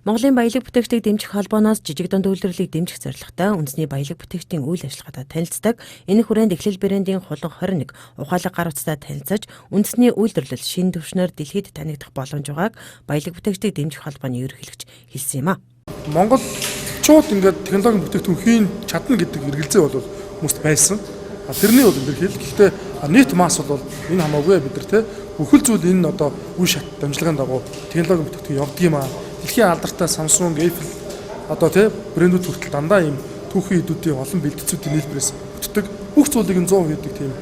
Монголын баялаг бүтээгчдийг дэмжих холбооноос жижиг дунд үйлдвэрлэлийг дэмжих зорилготой үндэсний баялаг бүтээгчдийн үйл ажиллагаатай танилцдаг. Энэ хүрээнд эхлэл брэндийн хулган 21 ухаалаг гар утастай танилцаж үндэсний үйлдвэрлэл шинэ түвшнээр дэлхийд танигдах боломж байгааг баялаг бүтээгчдийг дэмжих холбооны ерөнхийлөгч хэлсэн юм а. Монголчууд ингээд технологийн бүтээгдэхүүн хийн чадна гэдэг эргэлзээ бол хүмүүст байсан. Тэрний бол илэрхийлэл. Гэхдээ нийт масс бол энэ хамаагүй бид нар те бүхэл зүйл энэ одоо үе шат дамжлагын дагуу технологийн бүтээгдэхүүн явдаг юм а. Дэлхийн алдартай Samsung, Apple одоо тий брэндүүд хүртэл дандаа ийм түүхийн эдүүдийн олон бэлтгэцүүдийн нийлбэрээс бүтдэг. Бүх зүйлийг 100% хийдэг тийм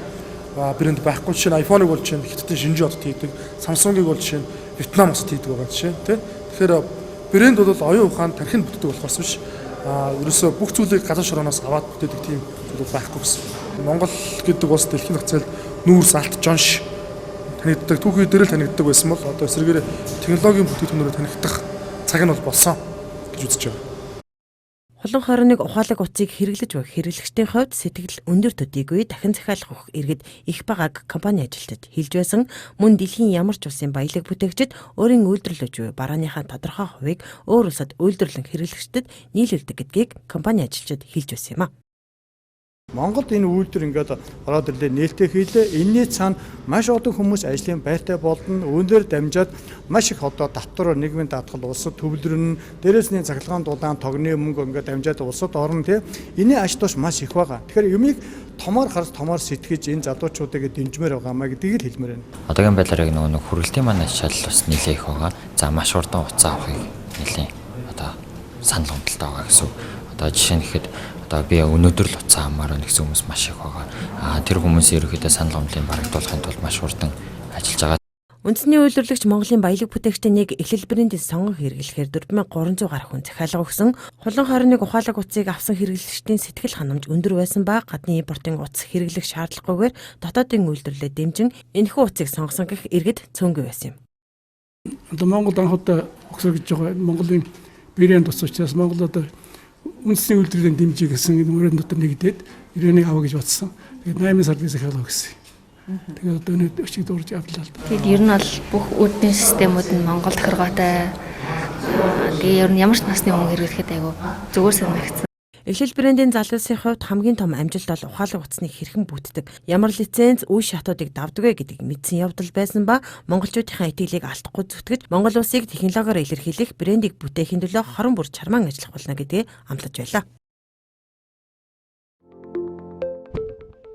брэнд байхгүй. Жишээ нь iPhone-ыг бол жишээ нь Хятадын Шинжи хотод хийдэг, Samsung-ыг бол жишээ нь Вьетнам хотод хийдэг байгаа жишээ тий. Тэгэхээр брэнд бол оюун ухаанд тархинд бүтдэг болохоос биш ерөөсөө бүх зүйлийг гадаад шорооноос аваад бүтээдэг тийм зүйл байхгүй гэсэн. Монгол гэдэг улс дэлхийн хацаалд нүүрс алт жонш танигддаг түүхийн дээрэл танигддаг байсан бол одоо эсрэгээр технологийн бүтээгдэхүүнээр танигдах цаг нь бол болсон гэж үзэж байгаа. Хулан 21 ухаалаг утсыг хэрэглэж буй хэрэглэгчдийн хувьд сэтгэл өндөр төдийгүй дахин захиалах өгөх иргэд их байгааг компани ажилтнууд хэлж байсан. Мөн дэлхийн ямар ч улсын баялаг бүтээгчид өөрийн үйлдвэрлэж буй барааныхаа тодорхой хувийг өөр улсад үйлдвэрлэн хэрэглэгчдэд нийлүүлдэг гэдгийг компани ажилчид хэлж байсан юм а. Монголд энэ үйлдвэр ингээд ороод ирлээ нээлттэй хийлээ. Энэний цаана маш олон хүмүүс ажлын байртай болно. Үүнээр дамжаад маш их одоо татвар нийгмийн даатгал улсад төвлөрнө. Дээрээсний цахилгаан дулаан тогны мөнгө ингээд дамжаад улсад орно тий. Энийн аж тууш маш их байгаа. Тэгэхээр юмыг томоор харж томоор сэтгэж энэ залуучуудыг дэмжмээр байгаа маа гэдгийг л хэлмээр байна. Одоогийн байдлаар яг нэг хүрэлтийн маань ачаалал бас нэлээ их байгаа. За маш хурдан хугацаа авахыг нэлээ одоо санал гомдолтой байгаа гэсэн. Одоо жишээ нь ихэд одоо би өнөөдөр л уцаа хамаараа нэгсэн хүмүүс маш их байгаа. Тэр хүмүүс ерөөхдөө санал гомдлын барагдуулахын тулд маш хурдан ажиллаж байгаа. Үндэсний үйлдвэрлэгч Монголын баялаг бүтээгчдийн эхлэл брэндийн сонгон хэрэглэхээр 4300 гаруй хүн захиалга өгсөн. Хулан 21 ухаалаг утсыг авсан хэрэглэгчдийн сэтгэл ханамж өндөр байсан ба гадны импортын утас хэрэглэх шаардлагагүйгээр дотоодын үйлдвэрлэлд дэмжин энэхүү утсыг сонгосон гэх иргэд цөөнгүй байсан юм. Одоо Монгол анхудаа өгсөж байгаа Монголын брэнд ус учраас Монгол одоо үндэсний үйлдвэрлэлийн дэмжиж гэсэн энэ мөрөнд дотор нэгдээд 91 аваа гэж бодсон. Тэгээд 8 сард би захиалга өгсөн. Тэгээд одоо өнөөдөр өчиг дуурж авлаа л да. Тэгээд ер нь бол бүх үүдний системүүд нь Монгол тохиргоотой. Тэгээд ер нь ямар ч насны хүн хэрэглэхэд айгу зүгээр санагдсан. Эхлэл брэндийн залуусын хувьд хамгийн том амжилт бол ухаалаг утасныг хэрхэн бүтдэг, ямар лиценз, үе шатуудыг давдаг вэ гэдгийг мэдсэн явдал байсан ба монголчуудын итгэлийг алдахгүй зүтгэж Монгол улсыг технологиор илэрхийлэх брендийг бүтээхийн төлөө хорон бүр чармаан ажиллах болно гэдгийг амлаж байлаа.